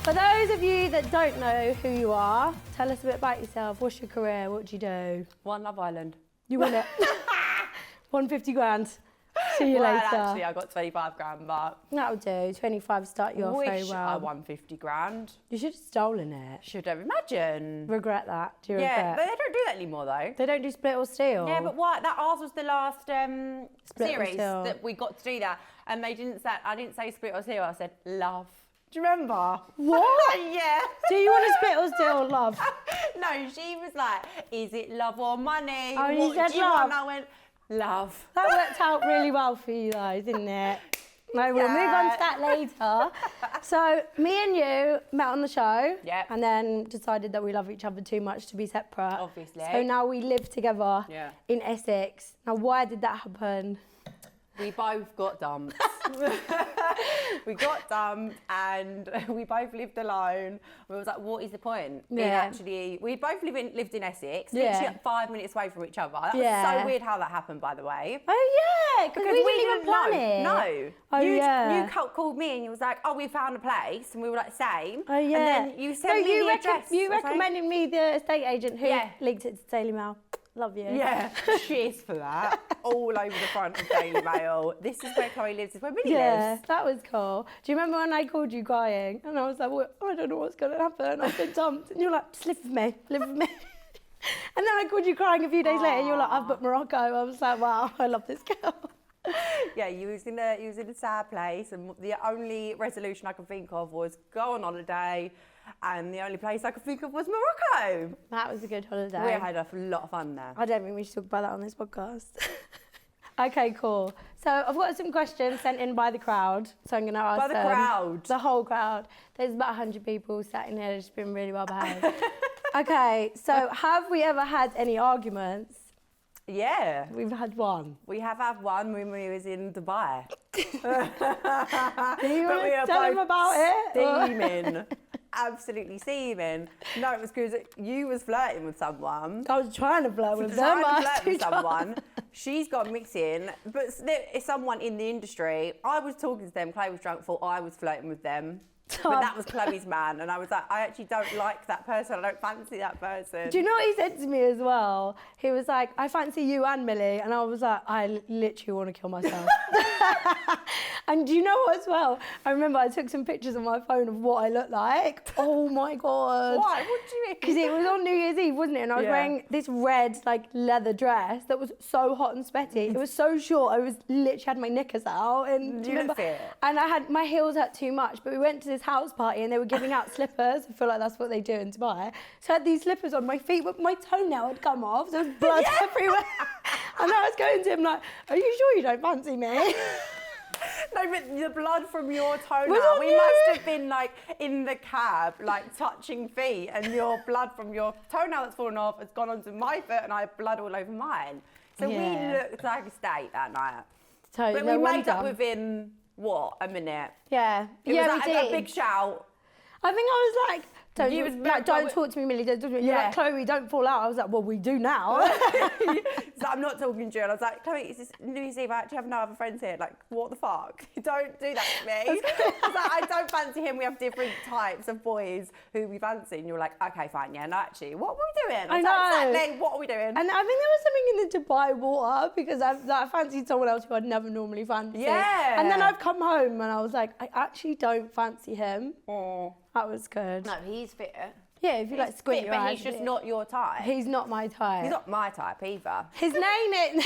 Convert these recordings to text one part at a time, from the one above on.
For those of you that don't know who you are, tell us a bit about yourself. What's your career? What do you do? Won Love Island. You won it. Won 50 grand. See you later. Actually, I got 25 grand, but... That'll do. 25 start you off very well. I won 50 grand. You should have stolen it. Should have. Imagine. Regret that. Do you Yeah, regret? but they don't do that anymore, though. They don't do split or steal? Yeah, but what? That ours was the last Split or series steal. that we got to do that. And they didn't say... I didn't say split or steal. I said love. Do you remember? What? Yeah. Do you want to split or steal, love? No, she was like, is it love or money? Oh, you what said do you love. want? And I went, love. That worked out really well for you though, didn't it? No, we'll move on to that later. So, me and you met on the show. Yep. And then decided that we love each other too much to be separate. Obviously. So now we live together Yeah. in Essex. Now, why did that happen? We both got dumped. We got dumped and we both lived alone. We was like, what is the point? in Yeah. Actually, we both lived in Essex, Yeah. literally like 5 minutes away from each other. That Yeah. was so weird how that happened, by the way. Oh yeah, because we didn't even plan know. it. No. Oh yeah. You called me and you was like, oh, we found a place. And we were like, same. Oh yeah. And then you sent me the address. You or something. recommended me the estate agent who Yeah. linked it to Daily Mail. Love you. Yeah, cheers for that. All over the front of Daily Mail. This is where Chloe lives, this is where Millie Yeah, lives. that was cool. Do you remember when I called you crying? And I was like, well, I don't know what's going to happen. I've been dumped. And you're like, just live with me, live with me. And then I called you crying a few days later and you're like, I've booked Morocco. I was like, wow, I love this girl. Yeah, you was in a sad place, and the only resolution I could think of was go on holiday, and the only place I could think of was Morocco. That was a good holiday. We had a lot of fun there. I don't think we should talk about that on this podcast. Okay, cool. So I've got some questions sent in by the crowd. So I'm going to ask By the them. crowd? The whole crowd. There's about 100 people sat in here just been really well behaved. Okay, so have we ever had any arguments? Yeah. We've had one. We have had one when we was in Dubai. Do you But we want were to tell them both about it? Steaming. Absolutely steaming. No, it was because you was flirting with someone. I was trying to flirt with them. Trying I to was flirt too with drunk. someone. She's got mixing, but there is someone in the industry. I was talking to them. Chloe was drunk. Thought I was flirting with them. But that was Chloe's man, and I was like, I actually don't like that person. I don't fancy that person. Do you know what he said to me as well? He was like, I fancy you and Millie. And I was like, I literally want to kill myself. And do you know what as well? I remember I took some pictures on my phone of what I look like. Oh my God. Why? What do you mean? Because it was on New Year's Eve, wasn't it? And I was wearing this red, like, leather dress that was so hot and sweaty. It was so short. I was literally had my knickers out. And do You look fit. And I had, my heels hurt too much, but we went to this house party and they were giving out slippers. I feel like that's what they do in Dubai. So I had these slippers on my feet, but my toenail had come off. So there was blood everywhere. And I was going to him like, are you sure you don't fancy me? No, but the blood from your toenail, Was on we you? must have been like in the cab, like touching feet, and your blood from your toenail that's fallen off has gone onto my foot, and I have blood all over mine. So Yeah. we looked like a state that night. So But no we made up wonder. within, what, a minute? Yeah. It yeah, was we like did. a big shout. I think I was like, don't, You was like, don't talk to me, Millie. Don't talk to me. You're Yeah. like, Chloe, don't fall out. I was like, well, we do now. So I'm not talking to you, and I was like, Chloe, it's just New Year's Eve, I actually have no other friends here. Like, what the fuck? Don't do that to me. I was like, I don't fancy him. We have different types of boys who we fancy. And you're like, okay, fine, yeah, no, actually, what are we doing? I was know. like, exactly, what are we doing? And I think there was something in the Dubai water because I fancied someone else who I'd never normally fancy. Yeah. And then I've come home and I was like, I actually don't fancy him. Oh. That was good. No, he's fit. Yeah, if you like squint Fit, your but eyes. he's just not your type. He's not my type. He's not my type either. His name is...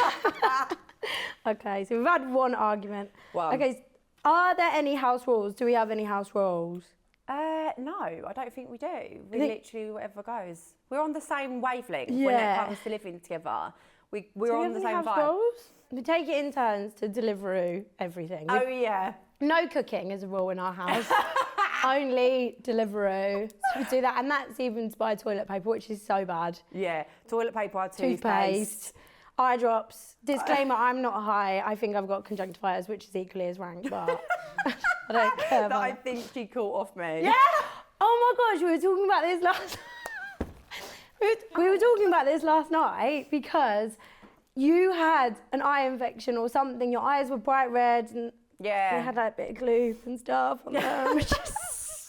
Okay, so we've had one argument. One. Okay, are there any house rules? Do we have any house rules? No, I don't think we do. We literally, whatever goes. We're on the same wavelength when it Yeah. comes to living together. We're Do we on have the any same house vibe. rules? We take it in turns to deliver everything. Oh, yeah. No cooking is a rule in our house. Only Deliveroo. So we do that, and that's even to buy toilet paper, which is so bad. Yeah, toilet paper, Toothpaste, eye drops. Disclaimer: I'm not high. I think I've got conjunctivitis, which is equally as rank, but I don't care That about I it. think she caught off me. Yeah. Oh my gosh, we were talking about this last. we were talking about this last night because you had an eye infection or something. Your eyes were bright red and. Yeah. They had like a bit of glue and stuff on them, which is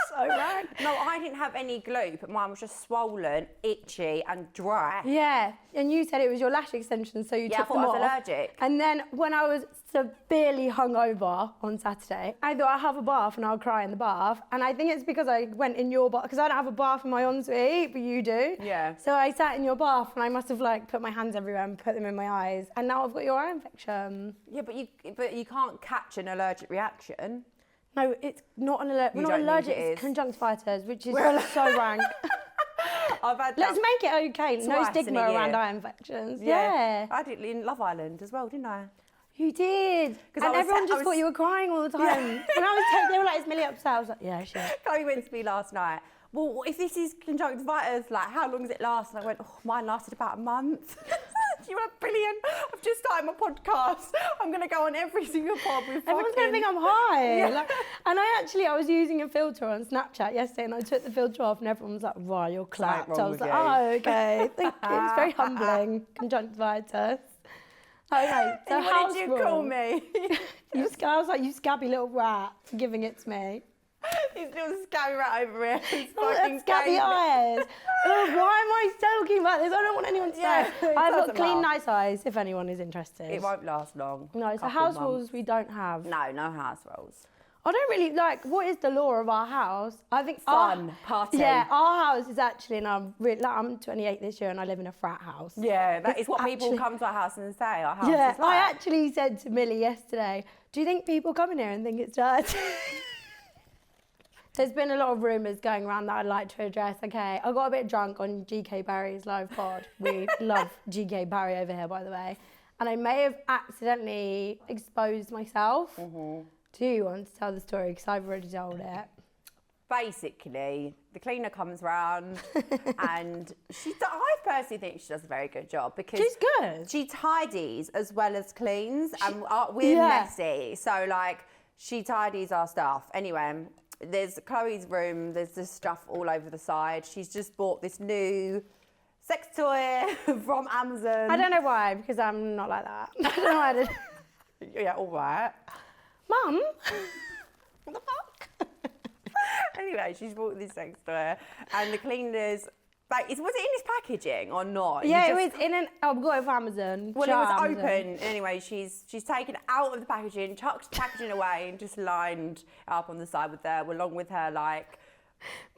so so rank. No, I didn't have any gloop, but mine was just swollen, itchy, and dry. Yeah, and you said it was your lash extensions, so you Yeah, I took thought them I was off. allergic. And then when I was severely hungover on Saturday, I thought I'd have a bath and I'll cry in the bath. And I think it's because I went in your bath, because I don't have a bath in my ensuite, but you do. Yeah. So I sat in your bath and I must have like put my hands everywhere and put them in my eyes. And now I've got your eye infection. Yeah, but you can't catch an allergic reaction. No, it's not an allergic. We're not don't think allergic, it it's is. conjunctivitis, which is so rank. I've had Let's that make it okay. No twice in a stigma around year. eye infections. Yeah. I did it in Love Island as well, didn't I? You did. And I was- everyone I just was- thought you were crying all the time. When I was they were like, is Millie upset? I was like, yeah, shit. Chloe went to me last night. Well, if this is conjunctivitis, like, how long does it last? And I went, oh, mine lasted about a month. She went, brilliant. I've just started my podcast. I'm going to go on every single pod with Everyone's going to think I'm high. Like, and I was using a filter on Snapchat yesterday and I took the filter off and everyone was like, wow, you're clapped. wrong I was with like, you. oh, okay. Thank you. It's very humbling. Conjunctivitis. Okay, so And house what did you rule. call me? I was like, you scabby little rat for giving it to me. He's little scabby rat over here. He's Oh, fucking that's scabby going- eyes. Oh, why am I talking about this? I don't want anyone to know. Yeah, it I've got doesn't clean, matter. nice eyes, if anyone is interested. It won't last long. No, so Couple house months. rules we don't have. No house rules. I don't really like, what is the law of our house? I think Fun, party. Yeah, our house is actually, and I'm 28 this year and I live in a frat house. Yeah, that is what people actually- come to our house and say. Our house Yeah, is like. I actually said to Millie yesterday, do you think people come in here and think it's dirty? There's been a lot of rumours going around that I'd like to address. Okay, I got a bit drunk on GK Barry's live pod. We love GK Barry over here, by the way. And I may have accidentally exposed myself. Do you want to tell the story? Because I've already told it. Basically, the cleaner comes round and I personally think she does a very good job because She's good. she tidies as well as cleans, and we're Yeah. messy. So, like, she tidies our stuff. Anyway, there's Chloe's room, there's this stuff all over the side. She's just bought this new sex toy from Amazon. I don't know why, because I'm not like that. I don't know why I did. Yeah, all right. Mum? What the fuck? Anyway, she's bought this sex toy, and the cleaners. Like, was it in this packaging or not? Yeah, You it just- was in an. Oh, we got it from Amazon. Well, Shout it out was Amazon. open. Anyway, she's taken it out of the packaging, chucked the packaging away, and just lined it up on the side with her, along with her, like,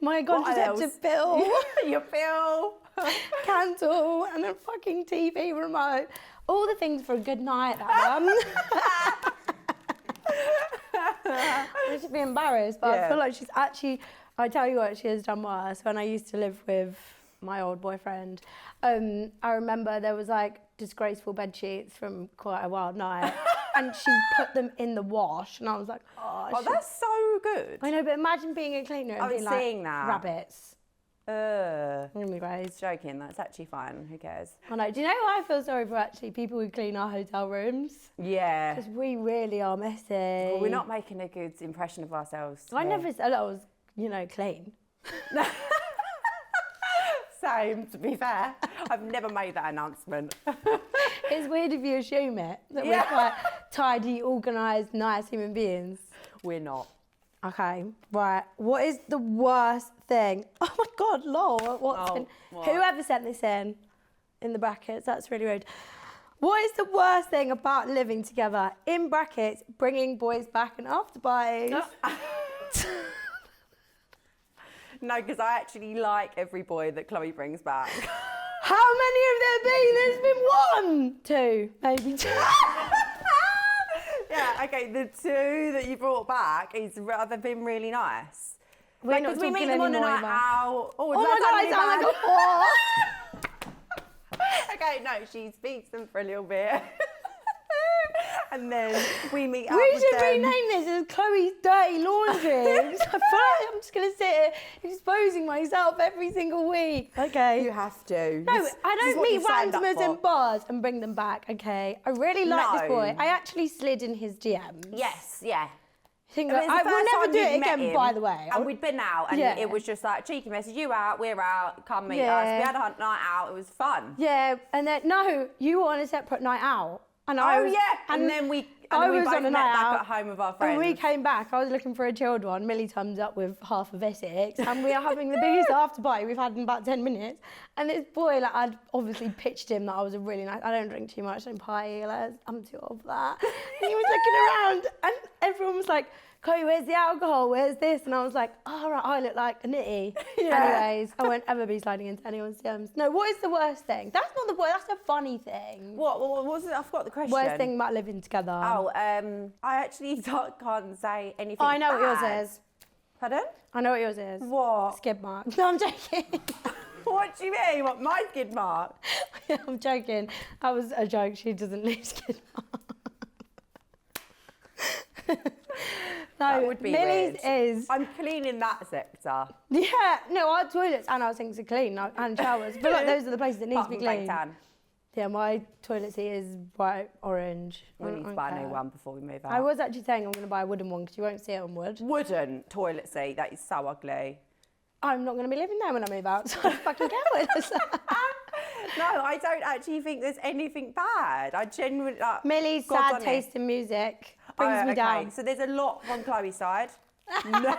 My What contraceptive else? pill, your pill. candle, and a fucking TV remote. All the things for a good night, that I should be embarrassed, but I Yeah. feel like she's actually. I tell you what, she has done worse. When I used to live with my old boyfriend, I remember there was like disgraceful bed sheets from quite a wild night, and she put them in the wash, and I was like, oh, Oh, that's so good. I know, but imagine being a cleaner and I was being like seeing that. rabbits. It's Anyways, joking. That's actually fine. Who cares? I know. Do you know who I feel sorry for? Actually, people who clean our hotel rooms, Yeah. because we really are messy. Well, we're not making a good impression of ourselves. I today. never said I was, clean. Same, to be fair. I've never made that announcement. It's weird if you assume it that Yeah. we're quite tidy, organised, nice human beings. We're not. Okay, right. What is the worst thing? Oh my God, lol. What? Whoever sent this in the brackets, that's really rude. What is the worst thing about living together? In brackets, bringing boys back and after parties. No, because I actually like every boy that Chloe brings back. How many have there been? There's been one, two, maybe two. Yeah, okay, the two that you brought back, they've been really nice. We're not Because we meet talking them on a anymore, night Emma. out. Oh my God, I sound like a whore. Okay, no, she speaks them for a little bit. And then we meet up We with should them. rename this as Chloe's Dirty Laundry. I feel like I'm just going to sit here exposing myself every single week. Okay. You have to. No, This I is don't what meet you signed up randomers in for. bars and bring them back, okay? I really like this No. boy. I actually slid in his DMs. Yes, yeah. I think I mean, it's the I will first never time do we'd it met again, him, by the way. And we'd been out, and Yeah. it was just like, cheeky message, you out, we're out, come meet Yeah. us. We had a night out, it was fun. Yeah, and then, no, you were on a separate night out. And and then we both on a met night back out, at home with our friends. and we came back. I was looking for a chilled one. Millie comes up with half of Essex, and we are having the biggest after party we've had in about 10 minutes. And this boy, like, I'd obviously pitched him that I was a really nice. I don't drink too much, don't party. Like, I'm too old for that. And he was looking around, and everyone was like, Chloe, where's the alcohol? Where's this? And I was like, oh, right, I look like a nitty. Anyways, I won't ever be sliding into anyone's DMs. No, what is the worst thing? That's not the worst, that's a funny thing. What was it? I forgot the question. Worst thing about living together. Oh, I actually can't say anything. Oh, I know bad. what yours is. Pardon? I know what yours is. What? Skid mark. No, I'm joking. What do you mean? What, my skid mark? Yeah, I'm joking. That was a joke. She doesn't leave skid mark. No, That would be Millie's weird. is. I'm cleaning that sector. Yeah, no, our toilets and our sinks are clean, and showers. I feel like those are the places that need to be clean. Yeah, my toilet seat is bright orange. We need to buy a new one before we move out. I was actually saying I'm going to buy a wooden one because you won't see it on wood. Wooden toilet seat, that is so ugly. I'm not going to be living there when I move out, so I fucking get it. No, I don't actually think there's anything bad. I genuinely... Millie's God sad taste in music brings me down. So there's a lot from Chloe's side. No,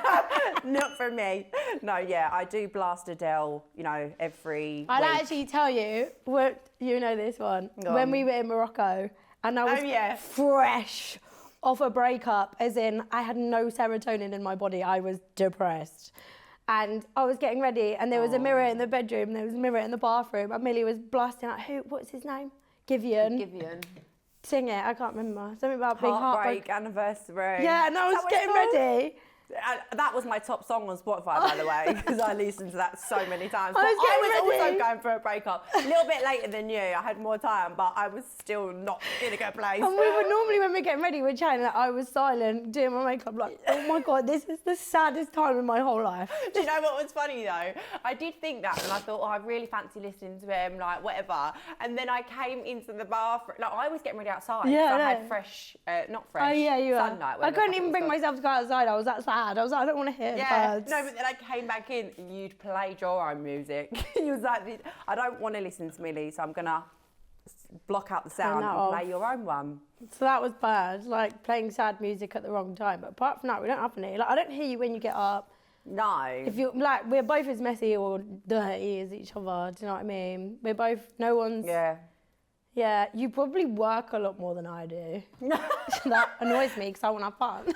not from me. No, yeah, I do blast Adele, every I'll week. actually tell you, you know this one, when we were in Morocco and I was fresh off a breakup, as in I had no serotonin in my body, I was depressed. And I was getting ready and there was a mirror in the bedroom, there was a mirror in the bathroom, and Millie was blasting out, what's his name? Givian. Sing it, I can't remember. Something about being Heartbreak Anniversary. Yeah, and I was getting ready. That was my top song on Spotify, by the way, because I listened to that so many times. I was also going for a breakup. A little bit later than you. I had more time, but I was still not in a good place. And we were normally, when we're getting ready, we're chatting, like, I was silent, doing my makeup, like, oh my God, this is the saddest time in my whole life. Do you know what was funny, though? I did think that, and I thought, I really fancy listening to him, like, whatever. And then I came into the bathroom. Like, I was getting ready outside. Yeah, so I had fresh, not fresh, oh, yeah, you sunlight. I couldn't even bring myself to go outside. I was that sad. I was like, I don't want to hear birds. No, but then I came back in and you'd played your own music. He was like, I don't want to listen to Millie, so I'm going to block out the sound and play your own one. So that was bad, like playing sad music at the wrong time. But apart from that, we don't have any. Like, I don't hear you when you get up. No. If you like, we're both as messy or dirty as each other. Do you know what I mean? We're both. No one's. Yeah. Yeah. You probably work a lot more than I do. That annoys me because I want to have fun.